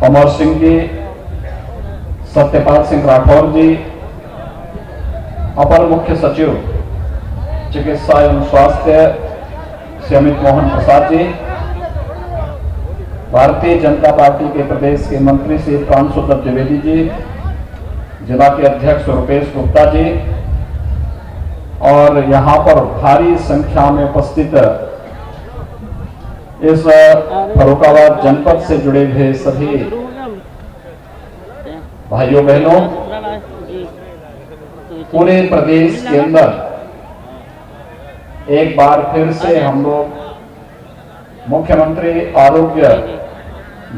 अमर सिंह जी, सत्यपाल सिंह राठौर जी, अपर मुख्य सचिव चिकित्सा एवं स्वास्थ्य श्री अमित मोहन प्रसाद जी, भारतीय जनता पार्टी के प्रदेश के मंत्री श्री कांसुदत्त द्विवेदी जी, जिला के अध्यक्ष रुपेश गुप्ता जी और यहां पर भारी संख्या में उपस्थित इस फर्रुखाबाद जनपद से जुड़े हुए सभी भाइयों बहनों, पूरे प्रदेश के अंदर एक बार फिर से हम लोग मुख्यमंत्री आरोग्य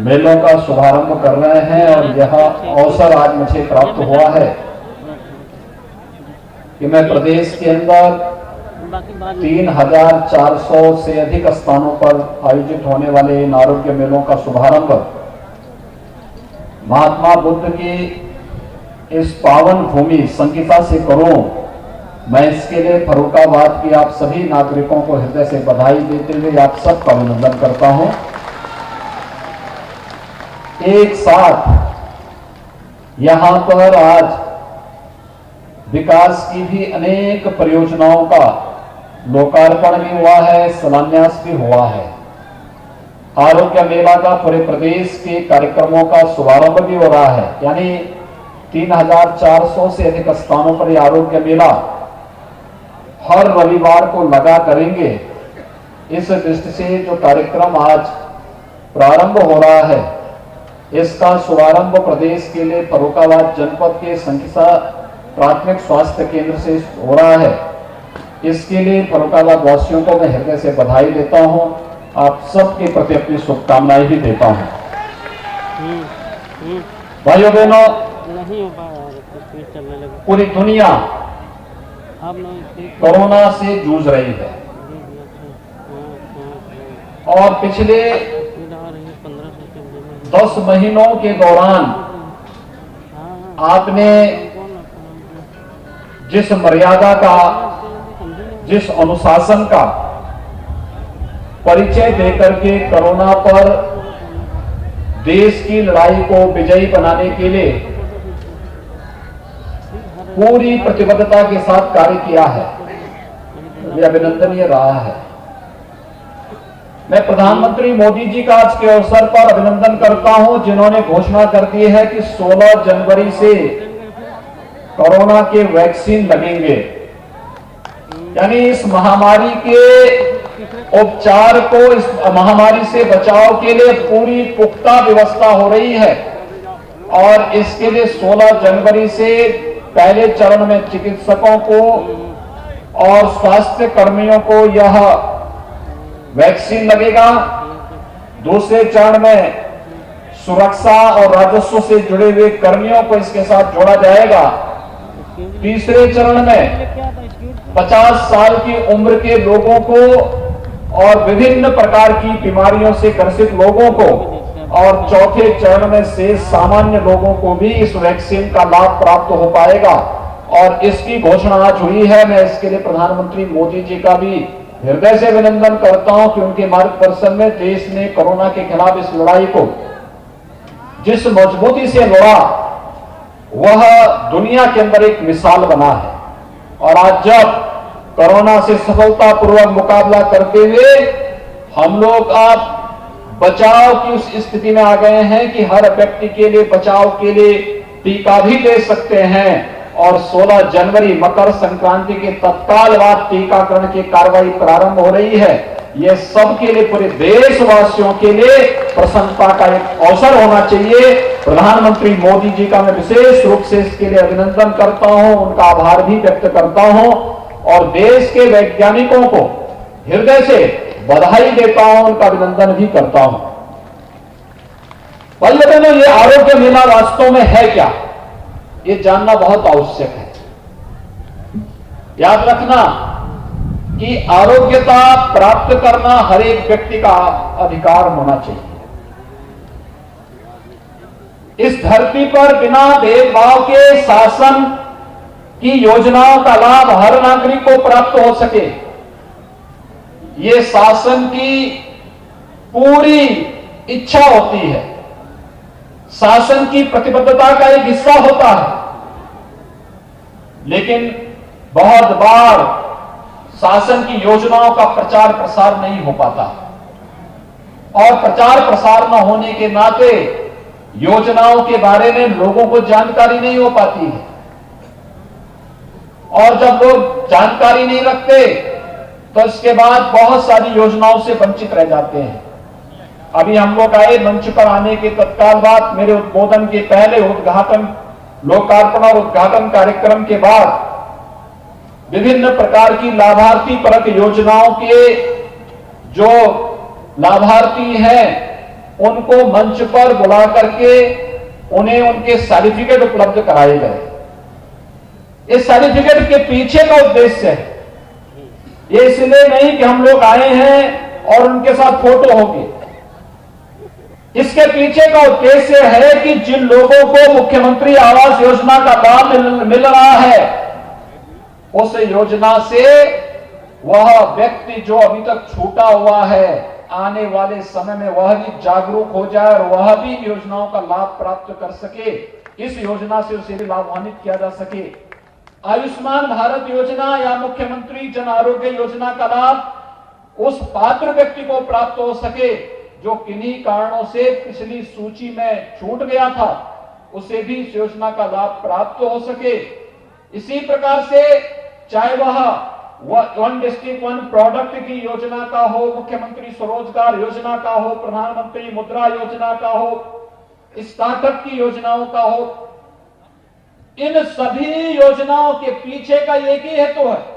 मेलों का शुभारंभ कर रहे हैं और यह अवसर आज मुझे प्राप्त हुआ है कि मैं प्रदेश के अंदर 3,400 से अधिक स्थानों पर आयोजित होने वाले इन आरोग्य मेलों का शुभारंभ महात्मा बुद्ध की इस पावन भूमि संगीता से करूं। मैं इसके लिए फर्रुखाबाद की आप सभी नागरिकों को हृदय से बधाई देते हुए आप सबका अभिनंदन करता हूं। एक साथ यहां पर आज विकास की भी अनेक परियोजनाओं का लोकार्पण भी हुआ है, शिलान्यास भी हुआ है। आरोग्य मेला का पूरे प्रदेश के कार्यक्रमों का शुभारंभ भी हो रहा है, यानी 3,400 से अधिक स्थानों पर यह आरोग्य मेला हर रविवार को लगा करेंगे। इस दृष्टि से जो कार्यक्रम आज प्रारंभ हो रहा है, इसका शुभारंभ प्रदेश के लिए फर्रुखाबाद जनपद के संकिसा प्राथमिक स्वास्थ्य केंद्र से हो रहा है। इसके लिए फर्रुखाबाद वासियों को मैं हृदय से बधाई देता हूं, आप सबके प्रति अपनी शुभकामनाएं भी देता हूं। भाइयों बहनों, पूरी दुनिया कोरोना से जूझ रही है और पिछले 10 महीनों के दौरान आपने जिस मर्यादा का, जिस अनुशासन का परिचय देकर के कोरोना पर देश की लड़ाई को विजयी बनाने के लिए पूरी प्रतिबद्धता के साथ कार्य किया है, ये अभिनंदनीय रहा है। मैं प्रधानमंत्री मोदी जी का आज के अवसर पर अभिनंदन करता हूं, जिन्होंने घोषणा कर दी है कि 16 जनवरी से कोरोना के वैक्सीन लगेंगे, यानी इस महामारी के उपचार को, इस महामारी से बचाव के लिए पूरी पुख्ता व्यवस्था हो रही है और इसके लिए 16 जनवरी से पहले चरण में चिकित्सकों को और स्वास्थ्य कर्मियों को यह वैक्सीन लगेगा। दूसरे चरण में सुरक्षा और राजस्व से जुड़े हुए कर्मियों को इसके साथ जोड़ा जाएगा। तीसरे चरण में 50 साल की उम्र के लोगों को और विभिन्न प्रकार की बीमारियों से ग्रसित लोगों को और चौथे चरण में से सामान्य लोगों को भी इस वैक्सीन का लाभ प्राप्त हो पाएगा और इसकी घोषणा आज हुई है। मैं इसके लिए प्रधानमंत्री मोदी जी का भी हृदय से अभिनंदन करता हूं कि उनके मार्गदर्शन में देश ने कोरोना के खिलाफ इस लड़ाई को जिस मजबूती से लड़ा, वह दुनिया के अंदर एक मिसाल बना है। और आज जब कोरोना से सफलतापूर्वक मुकाबला करते हुए हम लोग अब बचाव की उस स्थिति में आ गए हैं कि हर व्यक्ति के लिए बचाव के लिए टीका भी ले सकते हैं और 16 जनवरी मकर संक्रांति के तत्काल बाद टीकाकरण की कार्रवाई प्रारंभ हो रही है। यह सबके लिए, पूरे देशवासियों के लिए प्रसन्नता का एक अवसर होना चाहिए। प्रधानमंत्री मोदी जी का मैं विशेष रूप से इसके लिए अभिनंदन करता हूं, उनका आभार भी व्यक्त करता हूं और देश के वैज्ञानिकों को हृदय से बधाई देता हूं, उनका अभिनंदन भी करता हूं। भाइयों बहनों, ये आरोग्य मेला वास्तव में है क्या, ये जानना बहुत आवश्यक है। याद रखना कि आरोग्यता प्राप्त करना हर एक व्यक्ति का अधिकार होना चाहिए। इस धरती पर बिना भेदभाव के शासन की योजनाओं का लाभ हर नागरिक को प्राप्त हो सके, ये शासन की पूरी इच्छा होती है। शासन की प्रतिबद्धता का एक हिस्सा होता है, लेकिन बहुत बार शासन की योजनाओं का प्रचार प्रसार नहीं हो पाता और प्रचार प्रसार न होने के नाते योजनाओं के बारे में लोगों को जानकारी नहीं हो पाती है और जब लोग जानकारी नहीं रखते तो इसके बाद बहुत सारी योजनाओं से वंचित रह जाते हैं। अभी हम लोग आए, मंच पर आने के तत्काल बाद मेरे उद्बोधन के पहले उद्घाटन, लोकार्पण और उद्घाटन कार्यक्रम के बाद विभिन्न प्रकार की लाभार्थी परक योजनाओं के जो लाभार्थी हैं उनको मंच पर बुला करके उन्हें उनके सर्टिफिकेट उपलब्ध कराए गए। इस सर्टिफिकेट के पीछे का उद्देश्य है, ये इसलिए नहीं कि हम लोग आए हैं और उनके साथ फोटो होगी। इसके पीछे का उद्देश्य है कि जिन लोगों को मुख्यमंत्री आवास योजना का लाभ मिल रहा है, उस योजना से वह व्यक्ति जो अभी तक छूटा हुआ है, आने वाले समय में वह भी जागरूक हो जाए और वह भी योजनाओं का लाभ प्राप्त कर सके। इस योजना से उसे भी लाभान्वित किया जा सके। आयुष्मान भारत योजना या मुख्यमंत्री जन आरोग्य योजना का लाभ उस पात्र व्यक्ति को प्राप्त हो सके जो किन्हीं कारणों से पिछली सूची में छूट गया था, उसे भी इस योजना का लाभ प्राप्त हो सके। इसी प्रकार से चाहे वह वन डिस्ट्रिक्ट वन प्रोडक्ट की योजना का हो, मुख्यमंत्री स्वरोजगार योजना का हो, प्रधानमंत्री मुद्रा योजना का हो, स्टार्टअप की योजनाओं का हो, इन सभी योजनाओं के पीछे का एक ही हेतु है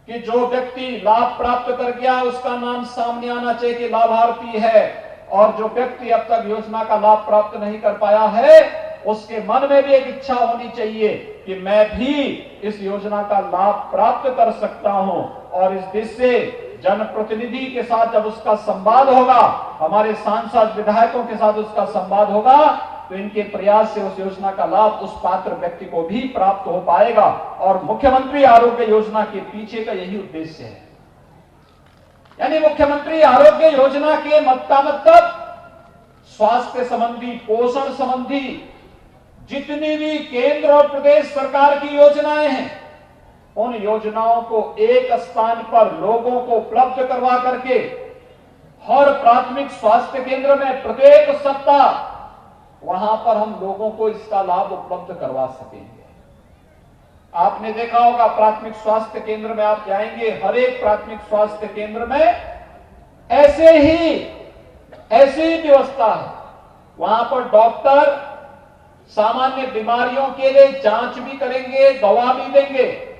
कि जो व्यक्ति लाभ प्राप्त कर गया उसका नाम सामने आना चाहिए कि लाभार्थी है, और जो व्यक्ति अब तक योजना का लाभ प्राप्त नहीं कर पाया है उसके मन में भी एक इच्छा होनी चाहिए कि मैं भी इस योजना का लाभ प्राप्त कर सकता हूं। और इस देश से जनप्रतिनिधि के साथ जब उसका संवाद होगा, हमारे सांसद विधायकों के साथ उसका संवाद होगा, तो इनके प्रयास से उस योजना का लाभ उस पात्र व्यक्ति को भी प्राप्त हो पाएगा। और मुख्यमंत्री आरोग्य योजना के पीछे का यही उद्देश्य है। यानी मुख्यमंत्री आरोग्य योजना के मतलब स्वास्थ्य संबंधी, पोषण संबंधी जितनी भी केंद्र और प्रदेश सरकार की योजनाएं हैं, उन योजनाओं को एक स्थान पर लोगों को उपलब्ध करवा करके हर प्राथमिक स्वास्थ्य केंद्र में प्रत्येक सप्ताह वहां पर हम लोगों को इसका लाभ उपलब्ध करवा सकेंगे। आपने देखा होगा प्राथमिक स्वास्थ्य केंद्र में आप जाएंगे, हर एक प्राथमिक स्वास्थ्य केंद्र में ऐसी व्यवस्था है। वहां पर डॉक्टर सामान्य बीमारियों के लिए जांच भी करेंगे, दवा भी देंगे,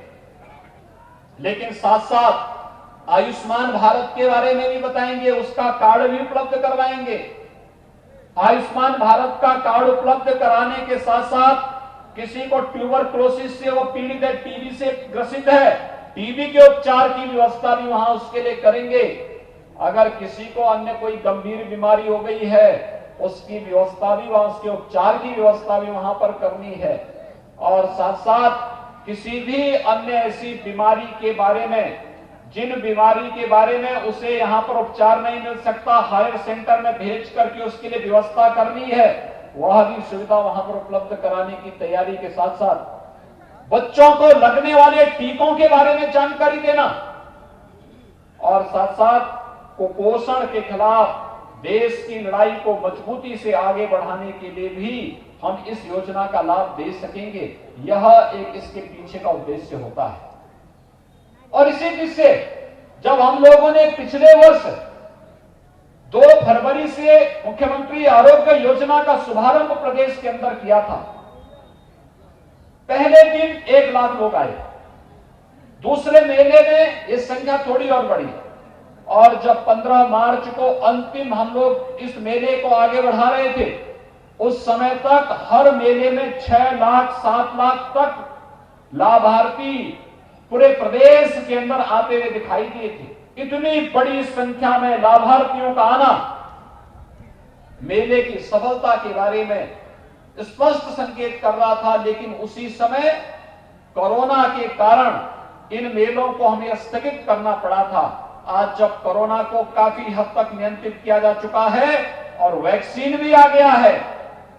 लेकिन साथ साथ आयुष्मान भारत के बारे में भी बताएंगे, उसका कार्ड भी उपलब्ध करवाएंगे। आयुष्मान भारत का कार्ड उपलब्ध कराने के साथ साथ किसी को ट्यूबरक्लोसिस से वो पीड़ित है, टीबी से ग्रसित है, टीबी के उपचार की व्यवस्था भी वहां उसके लिए करेंगे। अगर किसी को अन्य कोई गंभीर बीमारी हो गई है, उसकी व्यवस्था भी वहां, उसके उपचार की व्यवस्था भी वहां पर करनी है। और साथ साथ किसी भी अन्य ऐसी बीमारी के बारे में, जिन बीमारी के बारे में उसे यहां पर उपचार नहीं मिल सकता, हायर सेंटर में भेज करके उसके लिए व्यवस्था करनी है, वह भी सुविधा वहां पर उपलब्ध कराने की तैयारी के साथ साथ बच्चों को लगने वाले टीकों के बारे में जानकारी देना और साथ साथ कुपोषण के खिलाफ देश की लड़ाई को मजबूती से आगे बढ़ाने के लिए भी हम इस योजना का लाभ दे सकेंगे। यह एक इसके पीछे का उद्देश्य होता है। और इसी बीच से जब हम लोगों ने पिछले वर्ष 2 फरवरी से मुख्यमंत्री आरोग्य योजना का शुभारंभ प्रदेश के अंदर किया था, पहले दिन 1 लाख लोग आए, दूसरे मेले में ये संख्या थोड़ी और बढ़ी, और जब 15 मार्च को अंतिम हम लोग इस मेले को आगे बढ़ा रहे थे, उस समय तक हर मेले में 6 लाख 7 लाख तक लाभार्थी पूरे प्रदेश के अंदर आते हुए दिखाई दिए थे। इतनी बड़ी संख्या में लाभार्थियों का आना मेले की सफलता के बारे में स्पष्ट संकेत कर रहा था। लेकिन उसी समय कोरोना के कारण इन मेलों को हमें स्थगित करना पड़ा था। आज जब कोरोना को काफी हद तक नियंत्रित किया जा चुका है और वैक्सीन भी आ गया है,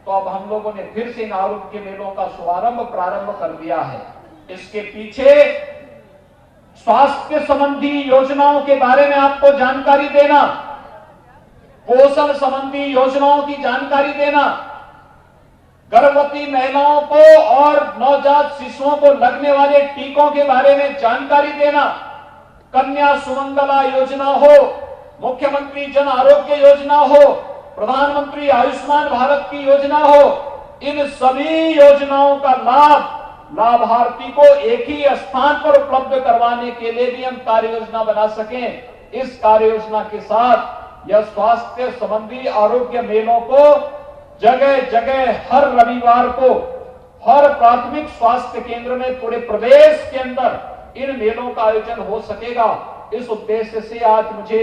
तो अब हम लोगों ने फिर से इन आरोग्य मेलों का प्रारंभ कर दिया है। इसके पीछे स्वास्थ्य संबंधी योजनाओं के बारे में आपको जानकारी देना, पोषण संबंधी योजनाओं की जानकारी देना, गर्भवती महिलाओं को और नवजात शिशुओं को लगने वाले टीकों के बारे में जानकारी देना, कन्या सुमंगला योजना हो, मुख्यमंत्री जन आरोग्य योजना हो, प्रधानमंत्री आयुष्मान भारत की योजना हो, इन सभी योजनाओं का लाभ लाभार्थी को एक ही स्थान पर उपलब्ध करवाने के लिए भी हम कार्य योजना बना सकें। इस कार्य योजना के साथ यह स्वास्थ्य संबंधी आरोग्य मेलों को जगह जगह हर रविवार को हर प्राथमिक स्वास्थ्य केंद्र में पूरे प्रदेश के अंदर इन मेलों का आयोजन हो सकेगा। इस उद्देश्य से आज मुझे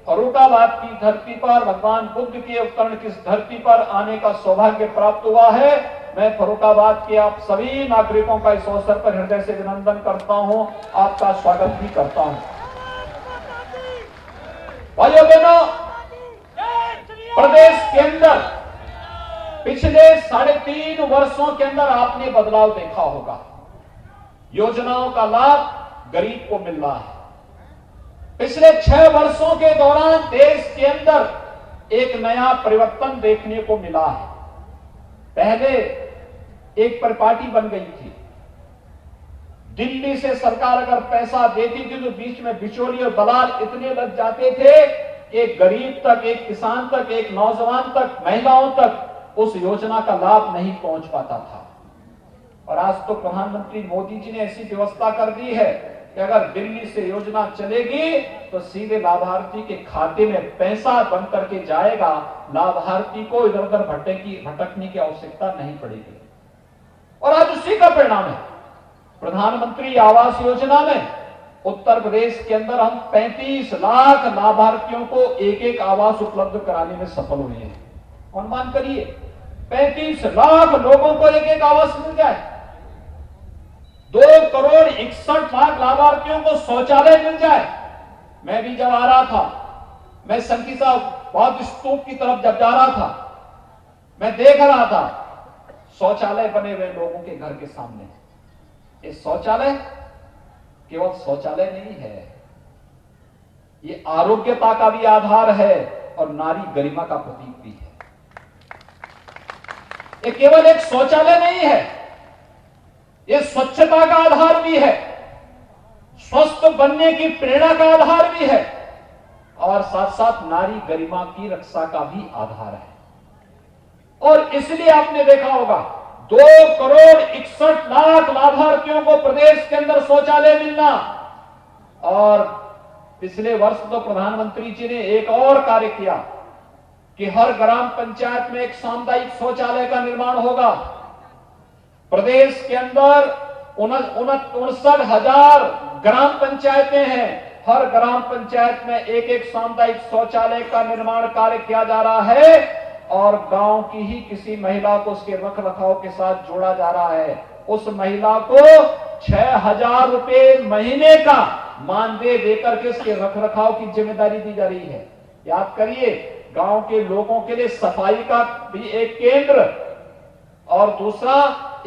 फर्रुखाबाद की धरती पर, भगवान बुद्ध के अवतरण की धरती पर आने का सौभाग्य प्राप्त हुआ है। मैं फर्रुखाबाद के आप सभी नागरिकों का इस अवसर पर हृदय से अभिनंदन करता हूं, आपका स्वागत भी करता हूं। भाइयों बहनों, प्रदेश के अंदर पिछले 3.5 वर्षों के अंदर आपने बदलाव देखा होगा। योजनाओं का लाभ गरीब को मिल रहा है। पिछले 6 वर्षों के दौरान देश के अंदर एक नया परिवर्तन देखने को मिला है। पहले एक परिपाटी बन गई थी। दिल्ली से सरकार अगर पैसा देती थी तो बीच में बिचौलिए और दलाल इतने लग जाते थे कि एक गरीब तक, एक किसान तक, एक नौजवान तक, महिलाओं तक उस योजना का लाभ नहीं पहुंच पाता था। और आज तो प्रधानमंत्री मोदी जी ने ऐसी व्यवस्था कर दी है कि अगर दिल्ली से योजना चलेगी तो सीधे लाभार्थी के खाते में पैसा बन करके जाएगा। लाभार्थी को इधर उधर भटकने की आवश्यकता नहीं पड़ेगी। और आज उसी का परिणाम है। प्रधानमंत्री आवास योजना में उत्तर प्रदेश के अंदर हम 35 लाख लाभार्थियों को एक एक आवास उपलब्ध कराने में सफल हुए हैं। अनुमान करिए 35 लाख लोगों को एक एक आवास मिल जाए। 2 करोड़ 61 लाख लाभार्थियों को शौचालय मिल जाए। मैं भी जब आ रहा था, मैं संकीसा बौद्ध स्तूप की तरफ जब जा रहा था, मैं देख रहा था शौचालय बने हुए लोगों के घर के सामने। ये शौचालय केवल शौचालय नहीं है, ये आरोग्यता का भी आधार है और नारी गरिमा का प्रतीक भी है। ये केवल एक शौचालय नहीं है, ये स्वच्छता का आधार भी है, स्वस्थ बनने की प्रेरणा का आधार भी है और साथ साथ नारी गरिमा की रक्षा का भी आधार है। और इसलिए आपने देखा होगा 2 करोड़ 61 लाख लाभार्थियों को प्रदेश के अंदर शौचालय मिलना। और पिछले वर्ष तो प्रधानमंत्री जी ने एक और कार्य किया कि हर ग्राम पंचायत में एक सामुदायिक शौचालय का निर्माण होगा। प्रदेश के अंदर 59,000 ग्राम पंचायतें हैं। हर ग्राम पंचायत में एक एक सामुदायिक शौचालय का निर्माण कार्य किया जा रहा है और गांव की ही किसी महिला को उसके रख रखाव के साथ जोड़ा जा रहा है। उस महिला को 6,000 रुपए महीने का मानदेय देकर के उसके रख रखाव की जिम्मेदारी दी जा रही है। याद करिए, गांव के लोगों के लिए सफाई का भी एक केंद्र और दूसरा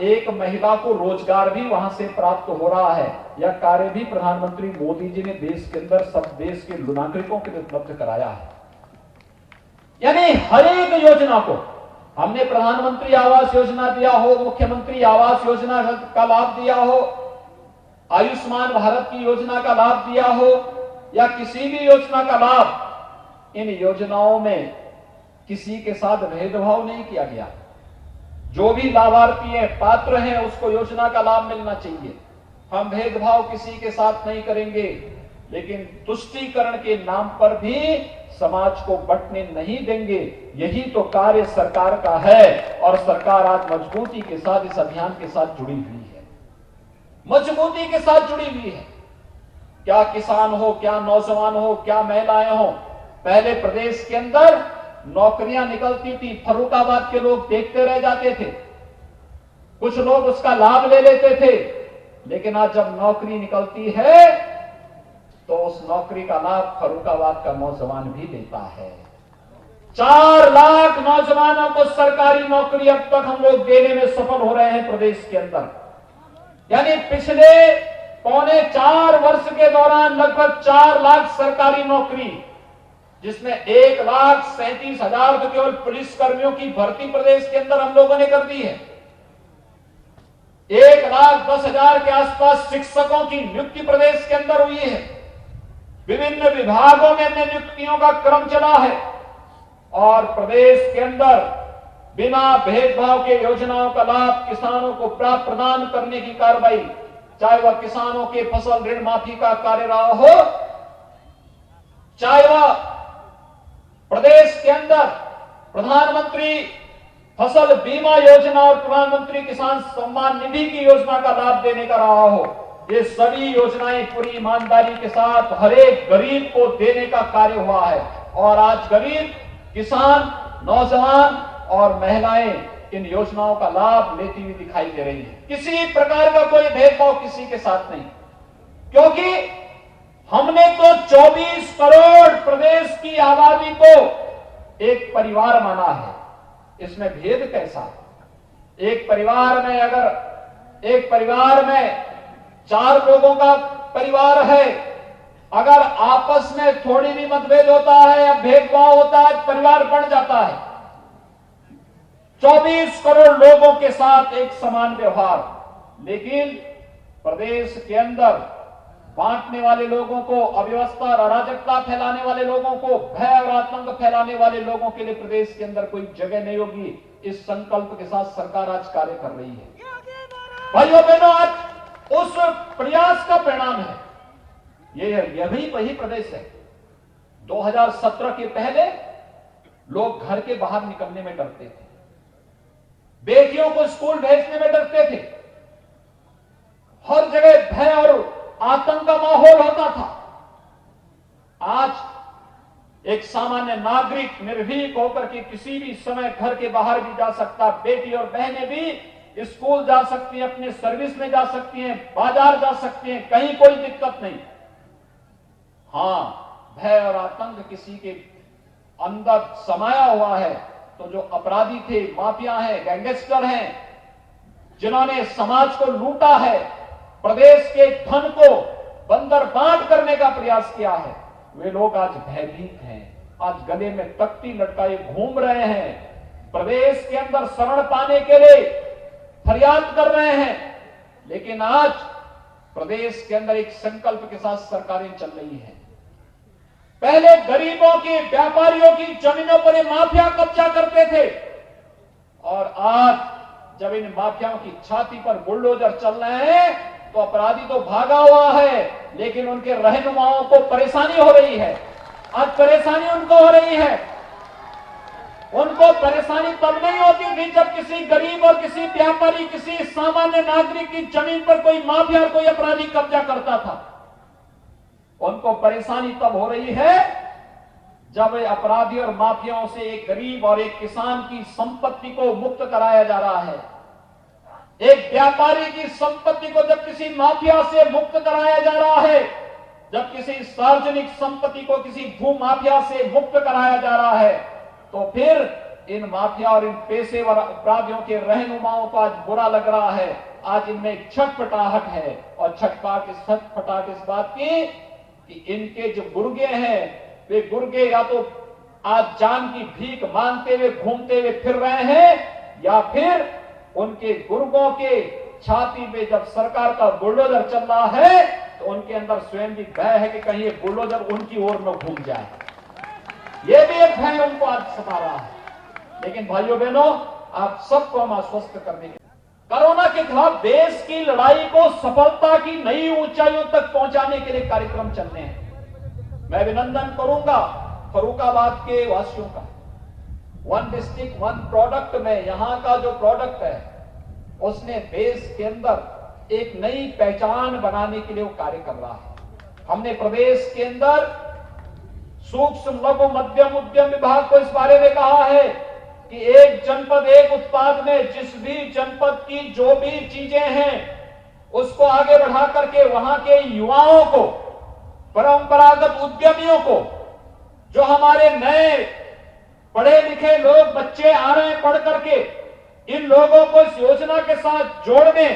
एक महिला को रोजगार भी वहां से प्राप्त हो रहा है। यह कार्य भी प्रधानमंत्री मोदी जी ने देश के अंदर सब देश के नागरिकों के लिए उपलब्ध कराया है। यानी हर एक योजना को हमने प्रधानमंत्री आवास योजना दिया हो, मुख्यमंत्री आवास योजना का लाभ दिया हो, आयुष्मान भारत की योजना का लाभ दिया हो या किसी भी योजना का लाभ, इन योजनाओं में किसी के साथ भेदभाव नहीं किया गया। जो भी लाभार्थी है, पात्र हैं, उसको योजना का लाभ मिलना चाहिए। हम भेदभाव किसी के साथ नहीं करेंगे, लेकिन तुष्टीकरण के नाम पर भी समाज को बंटने नहीं देंगे। यही तो कार्य सरकार का है और सरकार आज मजबूती के साथ इस अभियान के साथ जुड़ी हुई है, मजबूती के साथ जुड़ी हुई है। क्या किसान हो, क्या नौजवान हो, क्या महिलाएं हो, पहले प्रदेश के अंदर नौकरियां निकलती थी, फर्रुखाबाद के लोग देखते रह जाते थे, कुछ लोग उसका लाभ ले लेते थे। लेकिन आज जब नौकरी निकलती है तो उस नौकरी का लाभ फर्रुखाबाद का नौजवान भी लेता है। 4 लाख नौजवानों को सरकारी नौकरी अब तक हम लोग देने में सफल हो रहे हैं प्रदेश के अंदर। यानी पिछले 4.25 वर्ष के दौरान लगभग 4 लाख सरकारी नौकरी, जिसमें 1,37,000 तो केवल पुलिस कर्मियों की भर्ती प्रदेश के अंदर हम लोगों ने कर दी है। 1,10,000 के आसपास शिक्षकों की नियुक्ति प्रदेश के अंदर हुई है। विभिन्न विभागों में नियुक्तियों का क्रम चला है और प्रदेश के अंदर बिना भेदभाव के योजनाओं का लाभ किसानों को प्राप्त प्रदान करने की कार्रवाई, चाहे वह किसानों के फसल ऋण माफी का कार्य रहा हो, चाहे वह प्रदेश के अंदर प्रधानमंत्री फसल बीमा योजना और प्रधानमंत्री किसान सम्मान निधि की योजना का लाभ देने का रहा हो, ये सभी योजनाएं पूरी ईमानदारी के साथ हर एक गरीब को देने का कार्य हुआ है। और आज गरीब, किसान, नौजवान और महिलाएं इन योजनाओं का लाभ लेती हुई दिखाई दे रही है। किसी प्रकार का कोई भेदभाव किसी के साथ नहीं, क्योंकि हमने तो 24 करोड़ प्रदेश की आबादी को एक परिवार माना है। इसमें भेद कैसा? एक परिवार में 4 लोगों का परिवार है, अगर आपस में थोड़ी भी मतभेद होता है या भेदभाव होता है, परिवार बढ़ जाता है। 24 करोड़ लोगों के साथ एक समान व्यवहार, लेकिन प्रदेश के अंदर बांटने वाले लोगों को, अव्यवस्था और अराजकता फैलाने वाले लोगों को, भय और आतंक फैलाने वाले लोगों के लिए प्रदेश के अंदर कोई जगह नहीं होगी। इस संकल्प के साथ सरकार आज कार्य कर रही है। भाइयों बहनों, आज उस प्रयास का परिणाम है यह भी वही प्रदेश है। 2017 के पहले लोग घर के बाहर निकलने में डरते थे, बेटियों को स्कूल भेजने में डरते थे, हर जगह भय और आतंक का माहौल होता था। आज एक सामान्य नागरिक निर्भीक होकर के किसी भी समय घर के बाहर भी जा सकता, बेटी और बहनें भी स्कूल जा सकती हैं, अपने सर्विस में जा सकती हैं, बाजार जा सकती हैं, कहीं कोई दिक्कत नहीं। हां, भय और आतंक किसी के अंदर समाया हुआ है तो जो अपराधी थे, माफिया हैं, गैंगस्टर हैं, जिन्होंने समाज को लूटा है, प्रदेश के धन को बंदर बांट करने का प्रयास किया है, वे लोग आज भयभीत हैं। आज गले में तख्ती लटकाए घूम रहे हैं, प्रदेश के अंदर शरण पाने के लिए फरियाद कर रहे हैं। लेकिन आज प्रदेश के अंदर एक संकल्प के साथ सरकारें चल रही हैं। पहले गरीबों की, व्यापारियों की जमीनों पर ये माफिया कब्जा करते थे, और आज जब इन माफियाओं की छाती पर बुलडोजर चल रहे हैं तो अपराधी तो भागा हुआ है, लेकिन उनके रहनुमाओं को परेशानी हो रही है। आज परेशानी उनको हो रही है। उनको परेशानी तब नहीं होती थी जब किसी गरीब और किसी व्यापारी, किसी सामान्य नागरिक की जमीन पर कोई माफिया, कोई अपराधी कब्जा करता था। उनको परेशानी तब हो रही है जब अपराधी और माफियाओं से एक गरीब और एक किसान की संपत्ति को मुक्त कराया जा रहा है। एक व्यापारी की संपत्ति को जब किसी माफिया से मुक्त कराया जा रहा है, जब किसी सार्वजनिक संपत्ति को किसी भू माफिया से मुक्त कराया जा रहा है, तो फिर इन माफिया और इन पेशेवर अपराधियों के रहनुमाओं को आज बुरा लग रहा है। आज इनमें एक छटपटाहट है, और छटपटाहट इस बात की कि इनके जो गुर्गे हैं, वे गुर्गे या तो आज जान की भीख मांगते हुए घूमते हुए फिर रहे हैं, या फिर उनके गुर्गों के छाती पे जब सरकार का बुलडोजर चल रहा है तो उनके अंदर स्वयं भी भय है कि कहीं ये बुलडोजर उनकी ओर न घूम जाए। ये भी एक भय उनको आज सता रहा है। लेकिन भाइयों बहनों, आप सबको हम आश्वस्त करने के कोरोना के खिलाफ देश की लड़ाई को सफलता की नई ऊंचाइयों तक पहुंचाने के लिए कार्यक्रम चल रहे हैं। मैं अभिनंदन करूंगा फर्रुखाबाद के वासियों का। 1 डिस्ट्रिक्ट 1 प्रोडक्ट में यहां का जो प्रोडक्ट है, उसने देश के अंदर एक नई पहचान बनाने के लिए वो कार्य कर रहा है। हमने प्रदेश के अंदर सूक्ष्म लघु मध्यम उद्यम विभाग को इस बारे में कहा है कि एक जनपद एक उत्पाद में जिस भी जनपद की जो भी चीजें हैं उसको आगे बढ़ा करके वहां के युवाओं को, परंपरागत उद्यमियों को, जो हमारे नए पढ़े लिखे लोग, बच्चे आ रहे हैं पढ़ करके, इन लोगों को इस योजना के साथ जोड़ने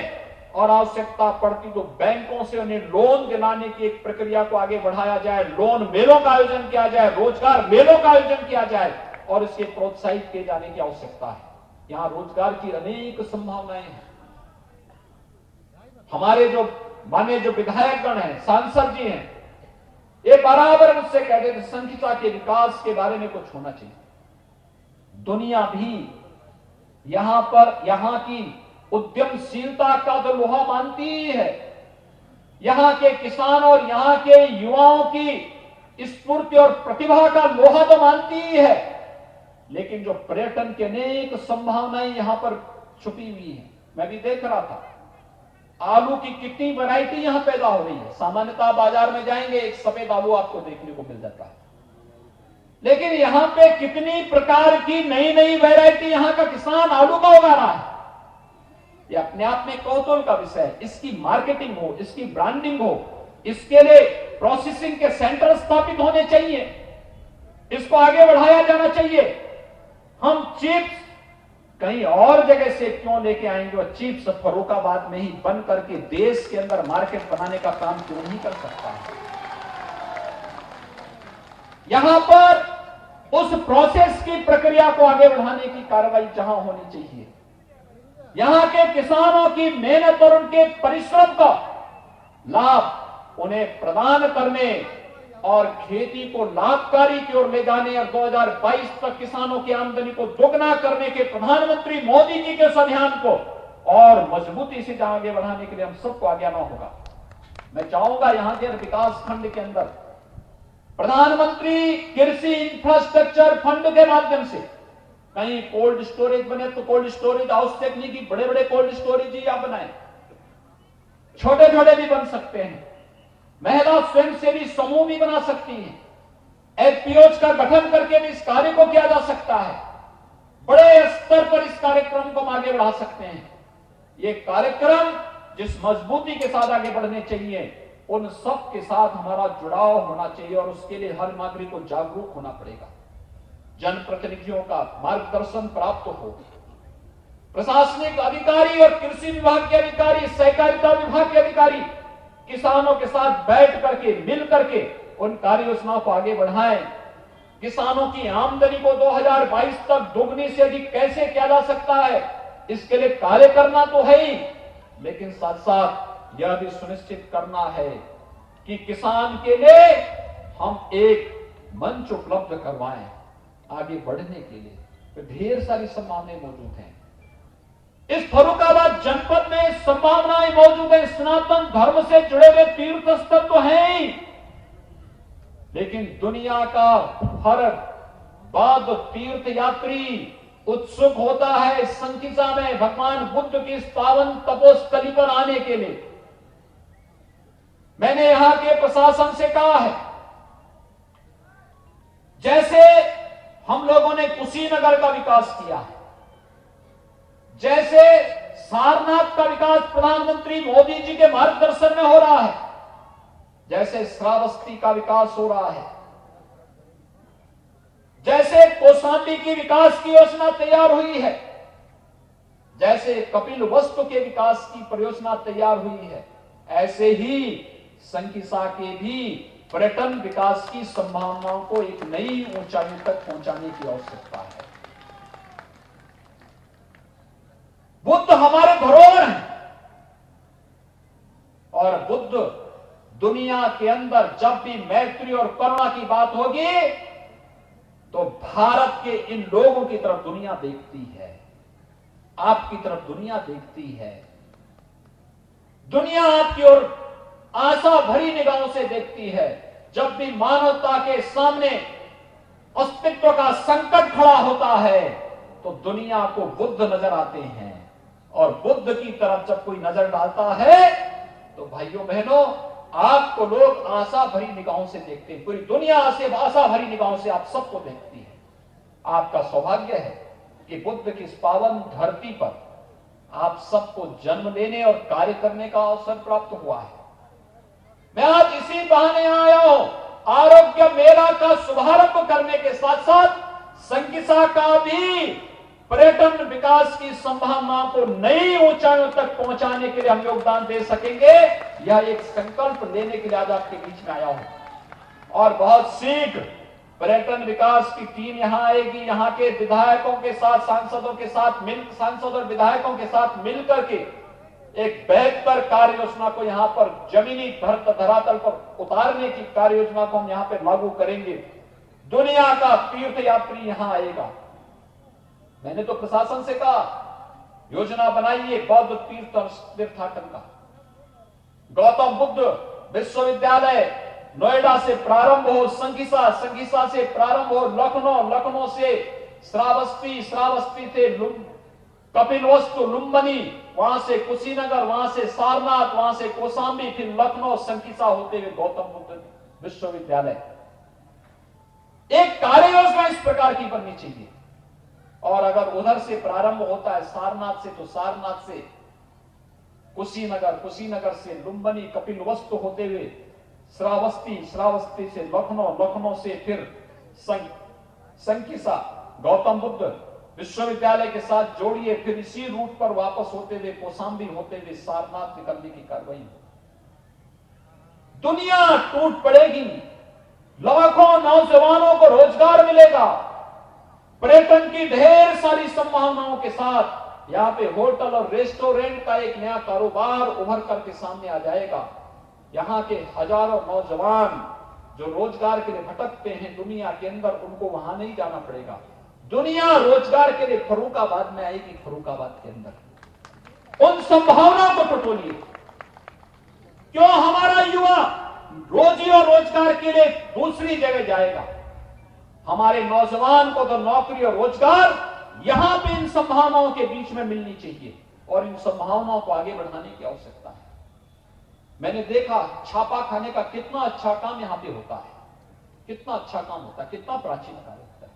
और आवश्यकता पड़ती तो बैंकों से उन्हें लोन दिलाने की एक प्रक्रिया को आगे बढ़ाया जाए, लोन मेलों का आयोजन किया जाए, रोजगार मेलों का आयोजन किया जाए और इसके प्रोत्साहित किए जाने की आवश्यकता है। यहां रोजगार की अनेक संभावनाएं हैं। हमारे जो माननीय जो विधायकगण हैं, सांसद जी हैं, ये बराबर मुझसे कहते थे संचिता के विकास के बारे में कुछ होना चाहिए। दुनिया भी यहां की उद्यमशीलता का तो लोहा मानती ही है, यहां के किसान और यहां के युवाओं की स्फूर्ति और प्रतिभा का लोहा तो मानती ही है, लेकिन जो पर्यटन की अनेक संभावनाएं यहां पर छुपी हुई है। मैं भी देख रहा था आलू की कितनी वैरायटी यहां पैदा हो रही है। सामान्यतः बाजार में जाएंगे एक सफेद आलू आपको देखने को मिल जाता है, लेकिन यहां पे कितनी प्रकार की नई नई वैरायटी यहां का किसान आलू का उगा रहा है। यह अपने आप में कौतूहल का विषय है। इसकी मार्केटिंग हो, इसकी ब्रांडिंग हो, इसके लिए प्रोसेसिंग के सेंटर स्थापित होने चाहिए, इसको आगे बढ़ाया जाना चाहिए। हम चिप्स कहीं और जगह से क्यों लेके आएंगे और चिप्स फर्रुखाबाद में ही बन करके देश के अंदर मार्केट बनाने का काम क्यों नहीं कर सकता है। यहां पर उस प्रोसेस की प्रक्रिया को आगे बढ़ाने की कार्रवाई जहां होनी चाहिए, यहां के किसानों की मेहनत और उनके परिश्रम का लाभ उन्हें प्रदान करने और खेती को लाभकारी की ओर ले जाने और 2022 तक किसानों की आमदनी को दोगुना करने के प्रधानमंत्री मोदी जी के इस अभियान को और मजबूती से आगे बढ़ाने के लिए हम सबको आगे आना होगा। मैं चाहूंगा यहां के विकास खंड के अंदर प्रधानमंत्री कृषि इंफ्रास्ट्रक्चर फंड के माध्यम से कहीं कोल्ड स्टोरेज बने तो कोल्ड स्टोरेज आवश्यक नहीं कि बड़े बड़े कोल्ड स्टोरेज ही आप बनाए, छोटे छोटे भी बन सकते हैं। महिला स्वयंसेवी समूह भी बना सकती हैं। एफपीओज का गठन करके भी इस कार्य को किया जा सकता है। बड़े स्तर पर इस कार्यक्रम को हम आगे बढ़ा सकते हैं। ये कार्यक्रम जिस मजबूती के साथ आगे बढ़ने चाहिए, उन सब के साथ हमारा जुड़ाव होना चाहिए और उसके लिए हर नागरिक को जागरूक होना पड़ेगा। जनप्रतिनिधियों का मार्गदर्शन प्राप्त हो, प्रशासनिक अधिकारी और कृषि विभाग के अधिकारी, सहकारिता विभाग के अधिकारी किसानों के साथ बैठ करके मिल करके उन कार्य योजनाओं को आगे बढ़ाएं। किसानों की आमदनी को 2022 तक दोगुनी से अधिक कैसे किया जा सकता है, इसके लिए कार्य करना तो है ही, लेकिन साथ साथ यह भी सुनिश्चित करना है कि किसान के लिए हम एक मंच उपलब्ध करवाएं आगे बढ़ने के लिए। तो ढेर सारी संभावनाएं मौजूद हैं इस फर्रुखाबाद जनपद में, संभावनाएं मौजूद है। सनातन धर्म से जुड़े हुए तीर्थ स्थल तो हैं ही, लेकिन दुनिया का हर बौद्ध तीर्थ यात्री उत्सुक होता है संकिसा में भगवान बुद्ध की इस पावन तपोस्थली पर आने के लिए। मैंने यहां के प्रशासन से कहा है, जैसे हम लोगों ने कुशीनगर का विकास किया है, जैसे सारनाथ का विकास प्रधानमंत्री मोदी जी के मार्गदर्शन में हो रहा है, जैसे श्रावस्ती का विकास हो रहा है, जैसे कौशाम्बी की विकास की योजना तैयार हुई है, जैसे कपिलवस्तु के विकास की परियोजना तैयार हुई है, ऐसे ही संकिसा के भी पर्यटन विकास की संभावनाओं को एक नई ऊंचाई तक पहुंचाने की आवश्यकता है। बुद्ध हमारे धरोहर हैं और बुद्ध दुनिया के अंदर जब भी मैत्री और करुणा की बात होगी तो भारत के इन लोगों की तरफ दुनिया देखती है, आपकी तरफ दुनिया देखती है। दुनिया आपकी ओर आशा भरी निगाहों से देखती है। जब भी मानवता के सामने अस्तित्व का संकट खड़ा होता है तो दुनिया को बुद्ध नजर आते हैं, और बुद्ध की तरफ जब कोई नजर डालता है तो भाइयों बहनों आपको लोग आशा भरी निगाहों से देखते हैं। पूरी दुनिया से आशा भरी निगाहों से आप सबको देखती है। आपका सौभाग्य है कि बुद्ध की इस पावन धरती पर आप सबको जन्म लेने और कार्य करने का अवसर प्राप्त हुआ है। मैं आज इसी बहाने आया हूं आरोग्य मेला का शुभारंभ करने के साथ साथ संकिसा का भी पर्यटन विकास की संभावनाओं को नई ऊंचाइयों तक पहुंचाने के लिए हम योगदान दे सकेंगे। यह एक संकल्प लेने के लिए आज आपके बीच में आया हूं और बहुत शीघ्र पर्यटन विकास की टीम यहां आएगी। यहां के विधायकों के साथ, सांसदों के साथ सांसद और विधायकों के साथ मिलकर के एक बेहतर कार्य योजना को यहां पर जमीनी धरातल पर उतारने की कार्य योजना को हम यहां पर लागू करेंगे। दुनिया का तीर्थ यात्री यहां आएगा। मैंने तो प्रशासन से कहा योजना बनाइए बौद्ध तीर्थाटन का। गौतम बुद्ध विश्वविद्यालय नोएडा से प्रारंभ हो, संगीसा से प्रारंभ हो, लखनऊ से श्रावस्ती से कपिलवस्तु लुम्बिनी, वहां से कुशीनगर, वहां से सारनाथ, वहां से कौशाम्बी, फिर लखनऊ संगीसा होते हुए गौतम बुद्ध विश्वविद्यालय। एक कार्य योजना इस प्रकार की बननी चाहिए। और अगर उधर से प्रारंभ होता है सारनाथ से, तो सारनाथ से कुशीनगर से लुम्बिनी, कपिलवस्तु होते हुए श्रावस्ती से लखनऊ से फिर संकिसा गौतम बुद्ध विश्वविद्यालय के साथ जोड़िए, फिर इसी रूट पर वापस होते हुए कौशाम्बी होते हुए सारनाथ निकलने की कार्रवाई। दुनिया टूट पड़ेगी, लाखों नौजवानों को रोजगार मिलेगा, पर्यटन की ढेर सारी संभावनाओं के साथ यहां पे होटल और रेस्टोरेंट का एक नया कारोबार उभर करके सामने आ जाएगा। यहां के हजारों नौजवान जो रोजगार के लिए भटकते हैं दुनिया के अंदर, उनको वहां नहीं जाना पड़ेगा। दुनिया रोजगार के लिए फर्रुखाबाद में आएगी, फर्रुखाबाद के अंदर। उन संभावनाओं को टटोलिए। क्यों हमारा युवा रोजी और रोजगार के लिए दूसरी जगह जाएगा? हमारे नौजवान को तो नौकरी और रोजगार यहां पे इन संभावनाओं के बीच में मिलनी चाहिए और इन संभावनाओं को आगे बढ़ाने की आवश्यकता है। मैंने देखा छापा खाने का कितना अच्छा काम यहां पे होता है, कितना अच्छा काम होता है, कितना प्राचीन कार्य होता है।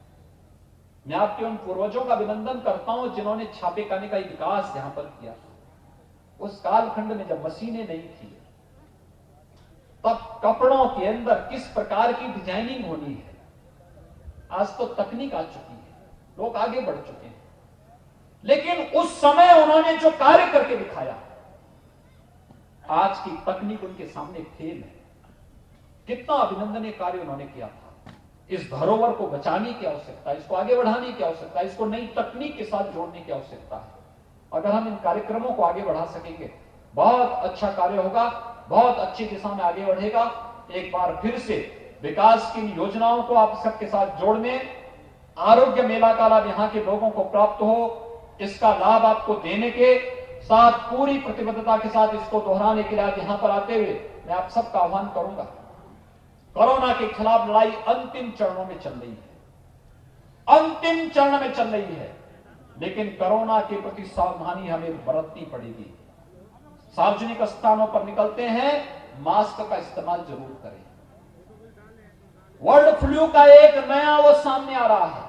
मैं आपके उन पूर्वजों का अभिनंदन करता हूं जिन्होंने छापे खाने का विकास यहां पर किया। उस कालखंड में जब मशीनें नहीं थी, तब कपड़ों के अंदर किस प्रकार की डिजाइनिंग होनी है। आज तो तकनीक आ चुकी है, लोग आगे बढ़ चुके हैं, लेकिन उस समय उन्होंने जो कार्य करके दिखाया, आज की तकनीक उनके सामने फेल है। कितना अभिनंदनीय कार्य उन्होंने किया था। इस धरोहर को बचाने की आवश्यकता है, इसको आगे बढ़ाने की आवश्यकता है, इसको नई तकनीक के साथ जोड़ने की आवश्यकता है। अगर हम इन कार्यक्रमों को आगे बढ़ा सकेंगे, बहुत अच्छा कार्य होगा, बहुत अच्छी दिशा में आगे बढ़ेगा। एक बार फिर से विकास की योजनाओं को आप सबके साथ जोड़ने, आरोग्य मेला का लाभ यहां के लोगों को प्राप्त हो, इसका लाभ आपको देने के साथ पूरी प्रतिबद्धता के साथ इसको दोहराने के लिए आज यहां पर आते हुए मैं आप सबका आह्वान करूंगा। कोरोना के खिलाफ लड़ाई अंतिम चरणों में चल रही है, अंतिम चरण में चल रही है, लेकिन कोरोना के प्रति सावधानी हमें बरतनी पड़ेगी। सार्वजनिक स्थानों पर निकलते हैं, मास्क का इस्तेमाल जरूर करें। वर्ल्ड फ्लू का एक नया वो सामने आ रहा है,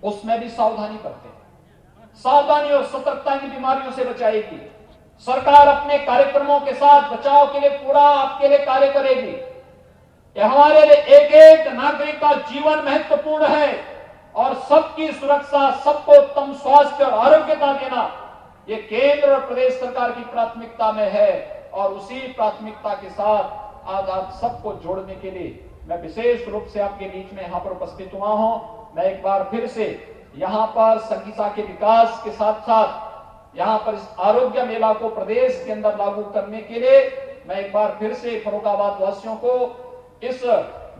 उसमें भी सावधानी करते हैं। सावधानी और सतर्कता इन बीमारियों से बचाएगी। सरकार अपने कार्यक्रमों के साथ बचाव के लिए पूरा आपके लिए कार्य करेगी। यह हमारे लिए एक एक नागरिक का जीवन महत्वपूर्ण है और सबकी सुरक्षा, सबको उत्तम स्वास्थ्य और आरोग्यता देना, यह केंद्र और प्रदेश सरकार की प्राथमिकता में है। और उसी प्राथमिकता के साथ आज आप सबको जोड़ने के लिए मैं विशेष रूप से आपके बीच में यहां पर उपस्थित हुआ हूं। मैं एक बार फिर से यहां पर संगीसा के विकास के साथ साथ यहां पर इस आरोग्य मेला को प्रदेश के अंदर लागू करने के लिए मैं एक बार फिर से फर्रुखाबाद वासियों को इस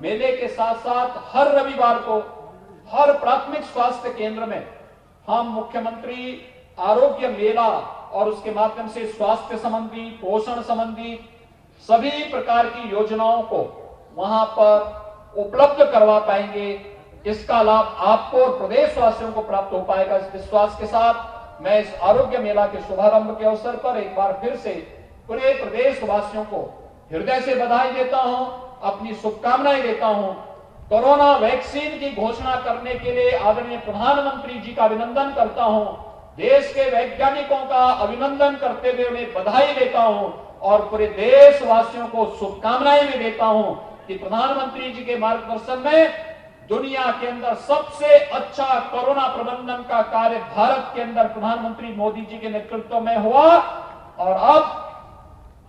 मेले के साथ साथ हर रविवार को हर प्राथमिक स्वास्थ्य केंद्र में हम मुख्यमंत्री आरोग्य मेला और उसके माध्यम से स्वास्थ्य संबंधी, पोषण संबंधी सभी प्रकार की योजनाओं को वहां पर उपलब्ध करवा पाएंगे। इसका लाभ आपको और प्रदेशवासियों को प्राप्त हो पाएगा। इस विश्वास के साथ मैं इस आरोग्य मेला के शुभारंभ के अवसर पर एक बार फिर से पूरे प्रदेशवासियों को हृदय से बधाई देता हूं, अपनी शुभकामनाएं देता हूं। कोरोना वैक्सीन की घोषणा करने के लिए आदरणीय प्रधानमंत्री जी का अभिनंदन करता हूं। देश के वैज्ञानिकों का अभिनंदन करते हुए उन्हें बधाई देता हूं और पूरे देशवासियों को शुभकामनाएं भी देता हूं कि प्रधानमंत्री जी के मार्गदर्शन में दुनिया के अंदर सबसे अच्छा कोरोना प्रबंधन का कार्य भारत के अंदर प्रधानमंत्री मोदी जी के नेतृत्व में हुआ और अब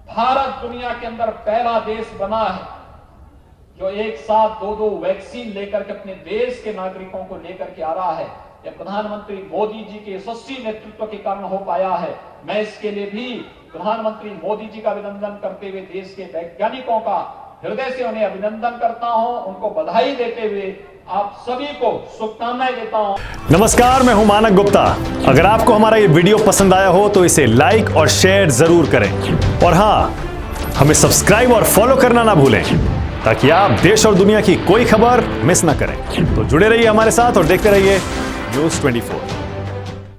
भारत दुनिया के अंदर पहला देश बना है जो एक साथ दो वैक्सीन लेकर के अपने देश के नागरिकों को लेकर के आ रहा है। यह प्रधानमंत्री मोदी जी के यशस्वी नेतृत्व के कारण हो पाया है। मैं इसके लिए भी प्रधानमंत्री मोदी जी का अभिनंदन करते हुए देश के वैज्ञानिकों का हृदय से उन्हें अभिनंदन करता हूं, उनको बधाई देते हुए आप सभी को शुभकामनाएं देता हूं। नमस्कार, मैं हूं मानक गुप्ता। अगर आपको हमारा ये वीडियो पसंद आया हो तो इसे लाइक और शेयर जरूर करें और हां, हमें सब्सक्राइब और फॉलो करना ना भूलें ताकि आप देश और दुनिया की कोई खबर मिस ना करें। तो जुड़े रहिए हमारे साथ और देखते रहिए न्यूज़ 24।